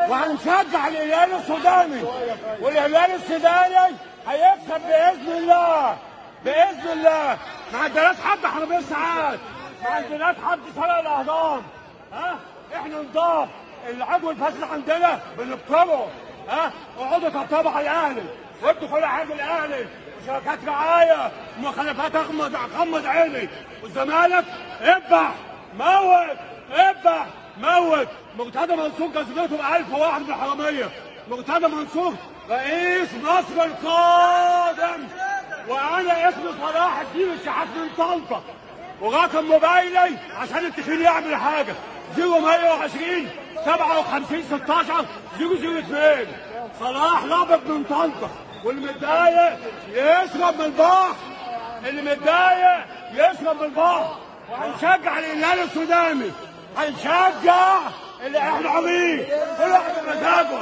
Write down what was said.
وهنشجع الهلال السوداني، والهلال السوداني هيكسب باذن الله باذن الله. ما عندناش حد حرامية ساعات، ما عندناش حد سرق الاهرام. احنا نضاف العضو الفاسد عندنا بنبطله. اقعدوا طبطبوا على الاهلي وادوا كل حاجه الاهلي وشركات رعايه ومخالفات اغمض عيني. والزمالك اذبح موت اذبح موت. مرتضى منصور كسبته ب 1000 واحد من الحراميه. مرتضى منصور رئيس مصر القادم، وانا اسمي صلاح الدين الشحات من طنطا، ورقم موبايلي عشان التخيل يعمل حاجه 0120 57 16 002. صلاح لابق من طنطا، واللي متضايق يشرب من البحر، اللي متضايق يشرب من البحر. وهنشجع الهلال السوداني، هنشجع اللي احنا عاملين كل واحد بمزاجه.